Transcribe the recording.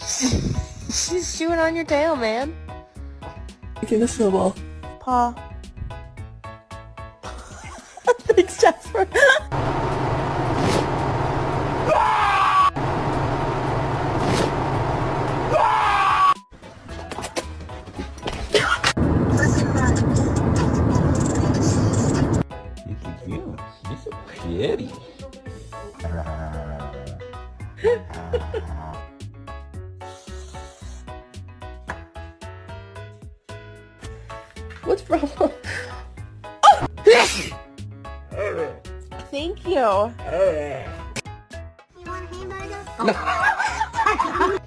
She's chewing on your tail, man. Making the snowball. Paw. Thanks, Jasper. You're so pretty. What's wrong? Thank you. You want a hamburger?